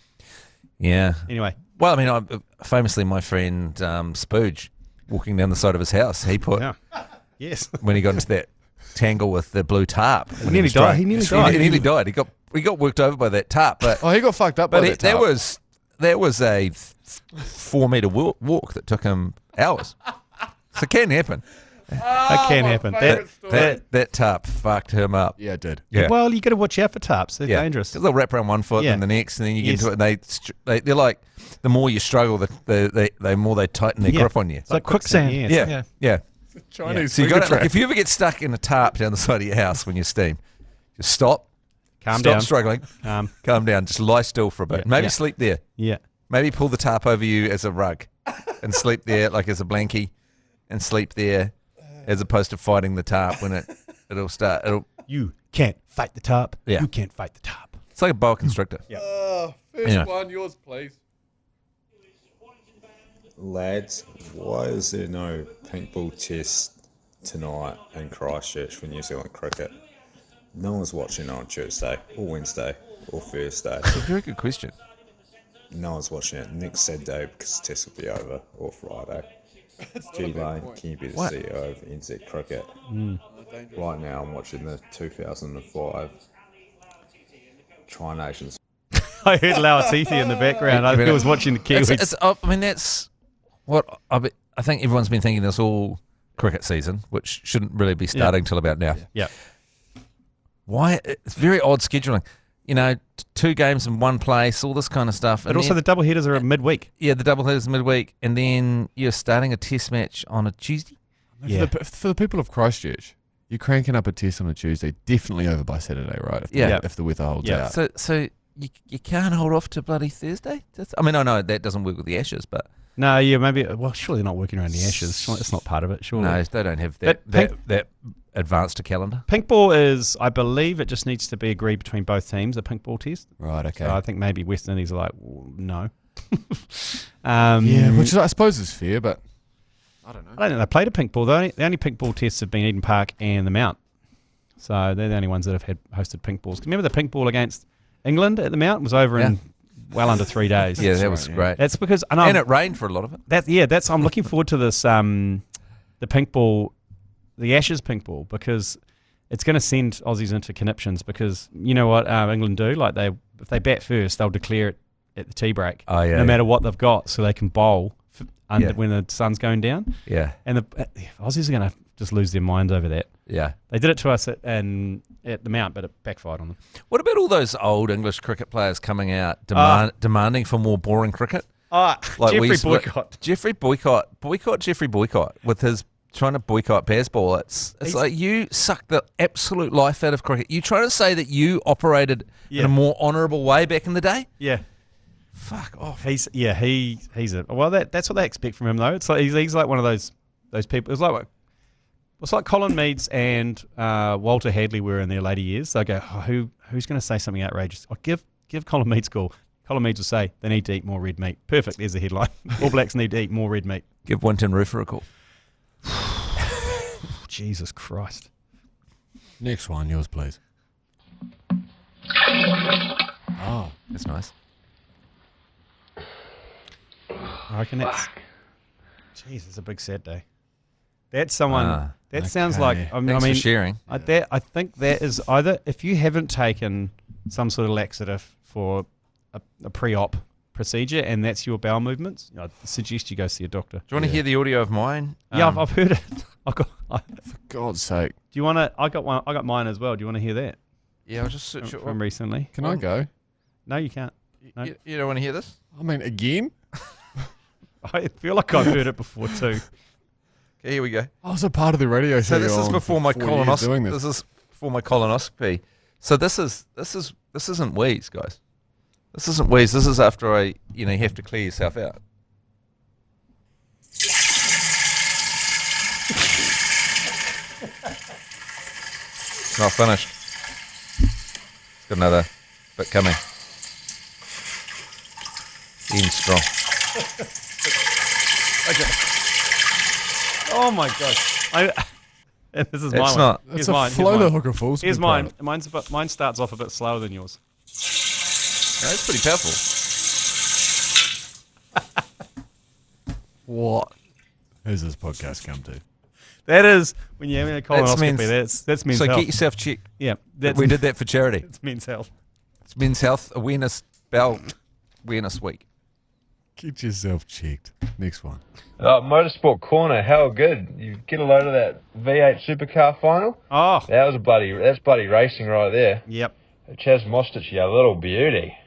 Yeah. Anyway. Well, I mean, famously, my friend Spooge, walking down the side of his house, he put, Yeah. Yes. when he got into that tangle with the blue tarp. He nearly died. He nearly died. He nearly died. He got worked over by that tarp. But, Oh, he got fucked up by that that tarp. was a 4 meter walk that took him hours. So it can happen. That can happen. That tarp fucked him up. Yeah, it did. Yeah. Well, you got to watch out for tarps. They're dangerous. Because they'll wrap around one foot Yeah. and the next, and then you get Yes. into it. And they're like, the more you struggle, the more they tighten their Yeah. grip on you. It's like quicksand. Yes. Yeah. Chinese So you finger got trap. if you ever get stuck in a tarp down the side of your house when you steam, just stop. Calm Stop down. struggling. Calm down. Just lie still for a bit. Yeah. Maybe Yeah. sleep there. Yeah. Maybe pull the tarp over you as a rug and sleep there like as a blankie and sleep there as opposed to fighting the tarp when it'll start. You can't fight the top. Yeah. You can't fight the top. It's like a boa constrictor. First Yeah. one, yours, please. Lads, why is there no paintball test tonight in Christchurch for New Zealand cricket? No one's watching on Tuesday or Wednesday or Thursday. Very good question. No one's watching it next Saturday because the test will be over, or Friday. G Lane, can you be the CEO of NZ Cricket? Right now, I'm watching the 2005 Tri-Nations. I heard Lauatithi in the background. I think he was watching the Kiwis. That's what I think everyone's been thinking this all cricket season, which shouldn't really be starting till about now. Yeah. Why? It's very odd scheduling. 2 games in one place, all this kind of stuff. But also the double headers are midweek. Yeah, the double headers midweek, and then you're starting a test match on a Tuesday. Yeah. For the people of Christchurch, you're cranking up a test on a Tuesday, definitely over by Saturday, right? If the weather holds out. So you can't hold off to bloody Thursday? I know that doesn't work with the Ashes, but... No, yeah, maybe... Well, surely not working around the Ashes. It's not part of it, surely. No, they don't have that advanced a calendar. Pink ball is, I believe, it just needs to be agreed between both teams, the pink ball test. Right, okay. So I think maybe West Indies are like, well, no. Which I suppose is fair, but I don't know. I don't think they played a pink ball. The only pink ball tests have been Eden Park and the Mount. So they're the only ones that have hosted pink balls. Remember the pink ball against England at the Mount was over in well under 3 days. Yeah, that was great. That's because... And it rained for a lot of it. I'm looking forward to this, the pink ball, the Ashes pink ball, because it's going to send Aussies into conniptions because you know what England do? Like if they bat first, they'll declare it at the tea break, no matter what they've got, so they can bowl when the sun's going down. Yeah. And the Aussies are going to just lose their minds over that. Yeah. They did it to us at the Mount, but it backfired on them. What about all those old English cricket players coming out demanding for more boring cricket? Jeffrey Boycott. Boycott Jeffrey Boycott with his trying to boycott baseball. It's like you suck the absolute life out of cricket. You trying to say that you operated in a more honourable way back in the day? Yeah. Fuck off. That's what they expect from him though. It's like he's like one of those people. It's like Colin Meads and Walter Hadley were in their later years. They go, who's going to say something outrageous? Give Colin Meads a call. Colin Meads will say they need to eat more red meat. Perfect. There's the headline. All Blacks need to eat more red meat. Give Winton Roofer a call. Jesus Christ. Next one, yours, please. Oh, that's nice. I reckon that's... Jeez, it's a big sad day. That's someone... sounds like... Thanks for sharing. I think that is either... If you haven't taken some sort of laxative for a pre-op procedure and that's your bowel movements, I suggest you go see a doctor. Do you want to hear the audio of mine? Yeah, I've heard it. For God's sake. Do you want to... I got mine as well. Do you want to hear that? Yeah, I'll just search it from recently. Can I go? No, you can't. No. You don't want to hear this? I mean, again? I feel like I've heard it before too. Okay, here we go. I was a part of the radio show. So this is before my colonoscopy. This is before my colonoscopy. So this isn't wheeze, guys. This isn't wheeze. This is after you have to clear yourself out. It's not finished. It's got another bit coming. Even strong. Okay. Oh my god! This is mine. It's not. It's a flow the hooker falls. Here's mine. Mine starts off a bit slower than yours. No, it's pretty powerful. What has this podcast come to? That is when you're having a colonoscopy. That's men's health. So get yourself checked. Yeah, we did that for charity. It's men's health. It's Men's Health Bowel Awareness Week. Get yourself checked. Next one. Motorsport Corner, how good. You get a load of that V8 supercar final. Oh. That's bloody racing right there. Yep. Chaz Mostert, you little beauty.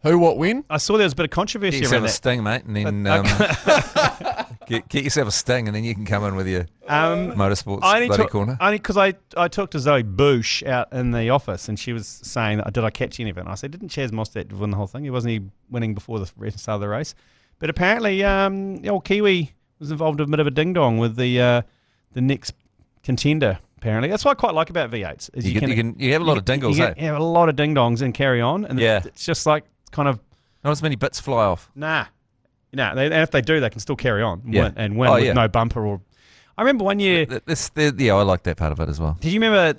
Who, what, when? I saw there was a bit of controversy Get around yourself a sting, mate, and then get yourself a sting, and then you can come in with your motorsports bloody corner. Only because I talked to Zoe Bush out in the office, and she was saying, did I catch any of it? And I said, didn't Chaz Mostert win the whole thing? Wasn't winning before the start of the race? But apparently, the old Kiwi was involved in a bit of a ding-dong with the next contender. Apparently, that's what I quite like about V8s. Is you have a lot of dingles, you have a lot of ding-dongs and carry on, and it's just like kind of not as many bits fly off. Nah. And if they do, they can still carry on and win with no bumper or. I remember one year. I like that part of it as well. Did you remember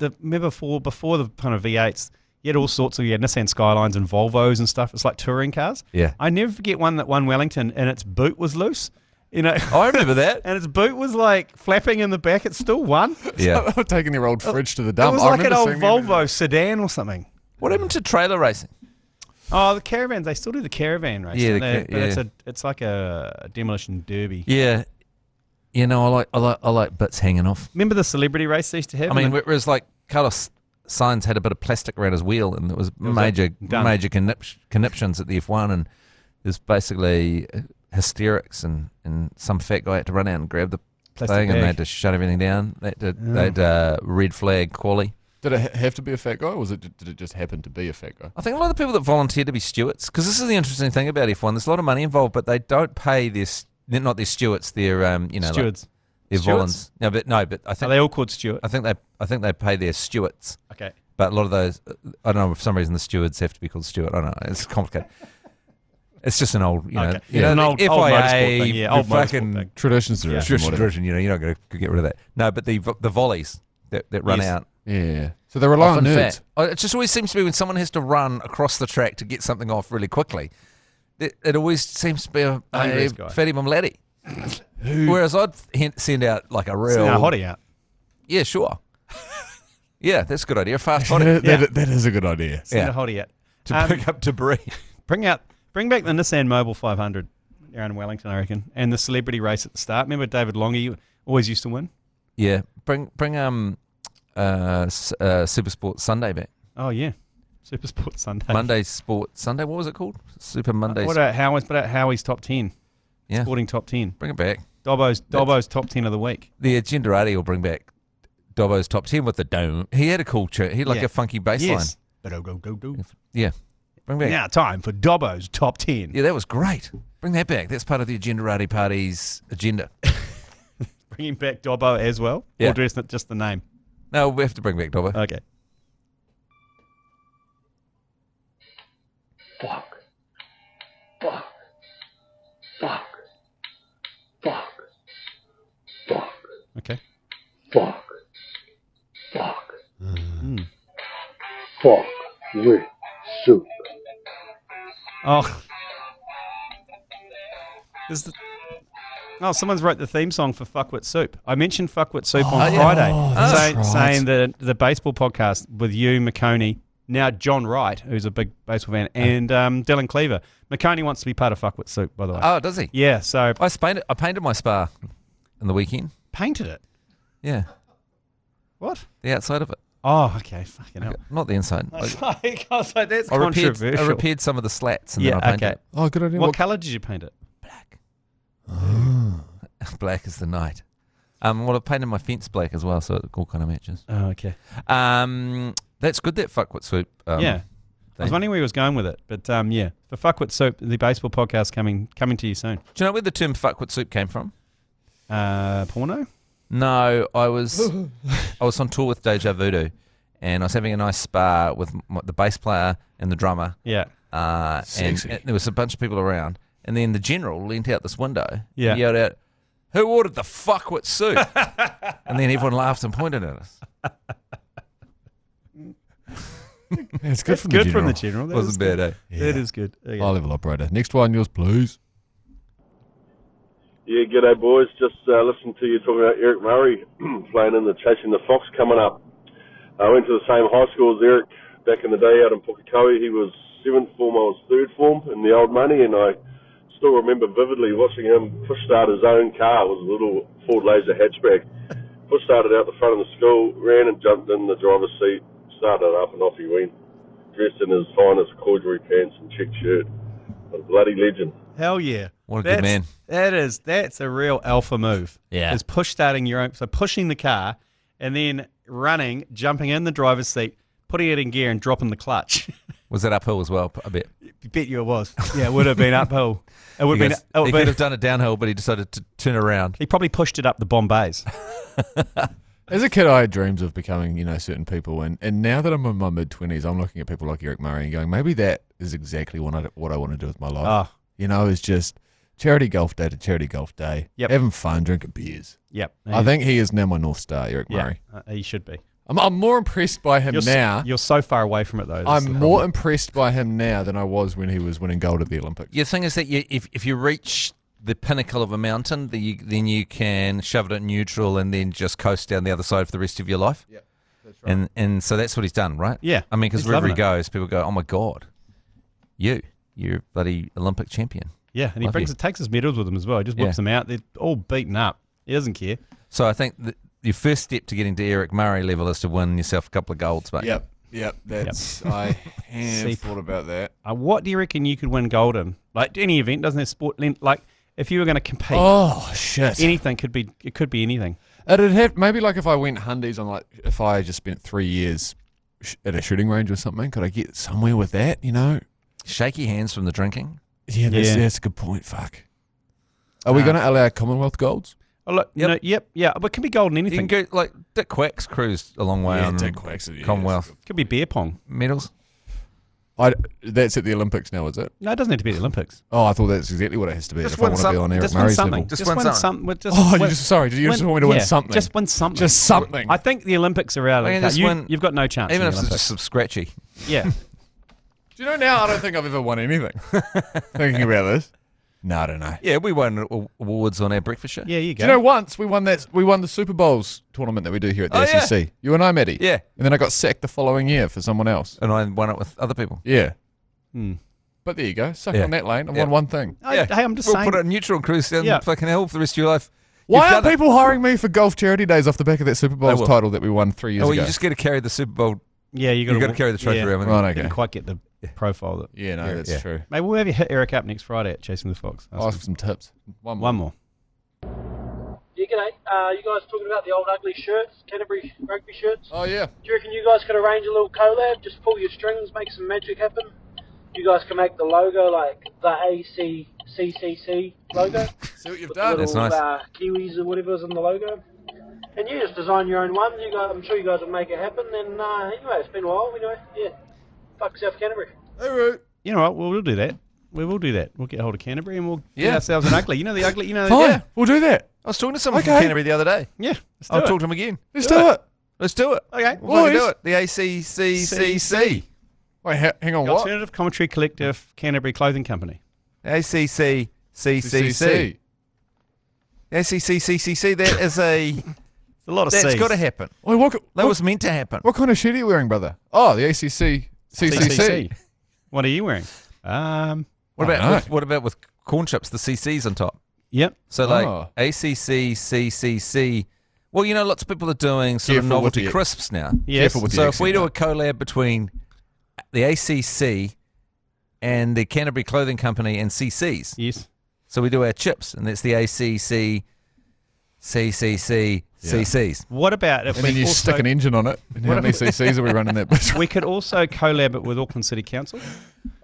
before the kind of V8s? You had all sorts of Nissan Skylines and Volvos and stuff. It's like touring cars. Yeah. I never forget one that won Wellington and its boot was loose. You know, I remember that. and its boot was like flapping in the back. It still won. Yeah. They were taking their old fridge to the dump. It was I like an remember old seeing them. Volvo sedan or something. What happened to trailer racing? Oh, the caravans. They still do the caravan race. Yeah, don't they? yeah. But it's like a demolition derby. Yeah. You know, I like bits hanging off. Remember the celebrity race they used to have? I mean, whereas like Carlos Sainz had a bit of plastic around his wheel, and it was major conniptions at the F1, and there's basically hysterics, and some fat guy had to run out and grab the Plastic thing, and bag. they had to shut everything down. They had red flag quali. Did it have to be a fat guy, or did it just happen to be a fat guy? I think a lot of the people that volunteer to be stewards, because this is the interesting thing about F1. There's a lot of money involved, but they don't pay they're not their stewards. They're stewards. Like, they're Stewards? volunteers. But I think Are they all called Stuart? I think they pay their stewards. Okay. But a lot of those, I don't know, for some reason the stewards have to be called Stewart. I don't know. It's complicated. It's just an old, Okay. an old motorsport FIA, thing. Yeah, old motorsport fucking thing. Traditions, tradition. You're not going to get rid of that. No, but the volleys that run Yes. out. Yeah. So they rely on Often nerds. fat. It just always seems to be when someone has to run across the track to get something off really quickly, it always seems to be a Hungry guy. fatty mum laddie. Whereas I'd send out like a real Send a hottie out. Yeah, sure. Yeah, that's a good idea. Fast hottie. That is a good idea. Send a hottie out. To pick up debris. Bring back the Nissan Mobile 500 around Wellington, I reckon, and the celebrity race at the start. Remember David Longy always used to win? Yeah, bring Super Sport Sunday back. Oh yeah, Super Sport Sunday. Monday Sport Sunday. What was it called? Super Monday. What about Howie's top 10? Yeah. Sporting top 10. Bring it back. Dobbo's top 10 of the week. The Agendarati will bring back Dobbo's top 10 with the dome. He had a cool tune. He had like a funky bass line. Yes. Go. Yeah. Bring back. Now time for Dobbo's top 10. Yeah, that was great. Bring that back. That's part of the Agendarati party's agenda. Bringing back Dobbo as well? Yeah. Or just the name? No, we have to bring back Dobbo. Okay. Fuck. Okay. Fuck with soup. Oh. Someone's wrote the theme song for Fuckwit Soup. I mentioned Fuckwit Soup on Friday, saying that the baseball podcast with you, McConey, now John Wright, who's a big baseball fan, and Dylan Cleaver. McConey wants to be part of Fuckwit Soup, by the way. Oh, does he? Yeah, so... I painted my spa in the weekend. Painted it? Yeah. What? The outside of it. Oh, okay. Fucking hell. Not the inside. I was like, that's controversial. I repaired some of the slats and then I painted it. Oh, good idea. What colour did you paint it? Black. Black as the night. Well, I painted my fence black as well, so it all kind of matches. Oh, okay. That's good, that Fuckwit Soup. Yeah. I was wondering where he was going with it, but yeah. For Fuckwit Soup, the baseball podcast coming to you soon. Do you know where the term Fuckwit Soup came from? Porno? No, I was on tour with Deja Voodoo, and I was having a nice spa with the bass player and the drummer. Yeah. And there was a bunch of people around, and then the general leant out this window and yelled out, "Who ordered the Fuckwit Soup?" And then everyone laughed and pointed at us. It's good from the general. That wasn't bad, eh? Yeah. That is good. Okay. High level operator. Next one, yours, please. Yeah, g'day boys. Just listened to you talking about Eric Murray playing in the Chasing the Fox coming up. I went to the same high school as Eric back in the day out in Pukekohe. He was 7th form, I was 3rd form in the old money, and I still remember vividly watching him push start his own car. It was a little Ford Laser hatchback. Push started out the front of the school, ran and jumped in the driver's seat, started up and off he went, dressed in his finest corduroy pants and checked shirt. A bloody legend. Hell yeah. What a good man. That's a real alpha move. Yeah. Is push starting your own, so pushing the car and then running, jumping in the driver's seat, putting it in gear and dropping the clutch. Was that uphill as well, I bet? I bet you it was. Yeah, it would have been uphill. It would have been. He could have done it downhill, but he decided to turn around. He probably pushed it up the Bombays. As a kid, I had dreams of becoming, certain people, and now that I'm in my mid-20s, I'm looking at people like Eric Murray and going, maybe that is exactly what I want to do with my life. Oh. It's just charity golf day to charity golf day, having fun, drinking beers. Yep. I think he is now my North Star, Eric Murray. He should be. I'm more impressed by him now. You're so far away from it, though. I'm more impressed by him now than I was when he was winning gold at the Olympics. The thing is that if you reach the pinnacle of a mountain, then you can shove it at neutral and then just coast down the other side for the rest of your life. Yeah, that's right. And so that's what he's done, right? Yeah. I mean, because He's wherever he loving it. goes, people go, "Oh my God, you're a bloody Olympic champion." Yeah, and he takes his medals with him as well. He just whips them out. They're all beaten up. He doesn't care. So I think your first step to getting to Eric Murray level is to win yourself a couple of golds, mate. Yep. That's I have thought about that. What do you reckon you could win gold in? Like any event, doesn't have sport like if you were going to compete. Oh shit! Anything could be. It could be anything. It'd have maybe like if I went hundies on if I just spent 3 years at a shooting range or something. Could I get somewhere with that? You know, shaky hands from the drinking. Yeah, that's a good point. Fuck. Are we going to allow Commonwealth golds? Oh, look, but it can be gold in anything. You can go, like Dick Quack's cruised a long way on Dick Quack's Commonwealth. Could be beer pong medals. That's at the Olympics now, is it? No, it doesn't have to be the Olympics. Oh, I thought that's exactly what it has to be. Just if I want to be on Eric Murray's level. Just win something. You just want me to win something? Just win something. Just something. I think the Olympics are out. You've got no chance. Even if it's just some scratchy. Yeah. Do you know now? I don't think I've ever won anything. Thinking about this. No, I don't know. Yeah, we won awards on our breakfast show. Yeah, you go. Do you know once we won the Super Bowls tournament that we do here at the ACC? Yeah. You and I, Maddie. Yeah. And then I got sacked the following year for someone else. And I won it with other people. Yeah. But there you go. Suck on that lane. I won one thing. Hey, I'm just saying. We'll put it in neutral and cruise down fucking hell for the rest of your life. Why aren't people hiring me for golf charity days off the back of that Super Bowls title that we won 3 years ago? You just got to carry the Super Bowl. Yeah, you got to carry the trophy around. Right, okay. Didn't quite get the profile. That's true. Maybe we'll have you hit Eric up next Friday at Chasing the Fox. Ask for some tips. One more. Yeah, g'day. You guys talking about the old ugly shirts, Canterbury rugby shirts? Oh, yeah. Do you reckon you guys could arrange a little collab? Just pull your strings, make some magic happen? You guys can make the logo like the ACCC logo. See what you've done. That's nice. Kiwis or whatever's in the logo. And you just design your own ones. I'm sure you guys will make it happen. And anyway, it's been a while. Anyway, yeah. Fuck South Canterbury. You know what? We'll do that. We will do that. We'll get hold of Canterbury and we'll get ourselves an ugly. You know the ugly. Fine. We'll do that. I was talking to someone from Canterbury the other day. Yeah. I'll talk to him again. Let's do it. Let's do it. Okay. We'll do it. The ACCCC. Wait, hang on. The What? Alternative Commentary Collective Canterbury Clothing Company. ACCCCC. ACCCCC. That is a lot of That's C's. got to happen. Wait, That was meant to happen. What kind of shirt are you wearing, brother? Oh, the ACC CCC. What are you wearing? What about with corn chips, the CCs on top? Yep. So like ACCCCC. Well, you know, lots of people are doing sort of novelty crisps now. Yes. So if we do a collab between the ACC and the Canterbury Clothing Company and CCs. Yes. So we do our chips, and that's the ACC CCC CCs. What about if and then you stick an engine on it? And how many CCs are we running that bitch? We could also collab it with Auckland City Council.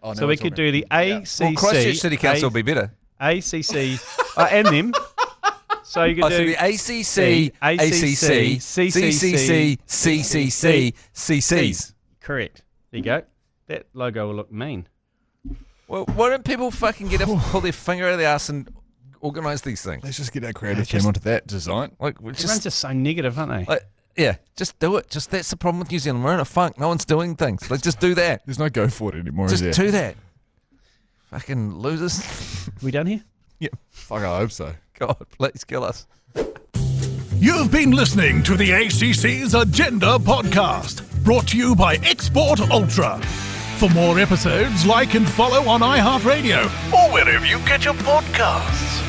Oh, so we could do the ACC. Well, Christchurch City Council will be better. ACC and them. So you could do the ACC, ACC, CCC, CCC, CCs. Correct. There you go. That logo will look mean. Well, why don't people fucking pull their finger out of their ass and organise these things? Let's just get our creative team onto that design. Everyone's just so negative, aren't they? Yeah, just do it. That's the problem with New Zealand. We're in a funk. No one's doing things. Let's just do that. There's no go for it anymore, Just is there? do that. Fucking losers. We done here? Yeah. Fuck, I hope so. God, please kill us. You've been listening to the ACC's Agenda podcast, brought to you by Export Ultra. For more episodes, like and follow on iHeartradio or wherever you get your podcasts.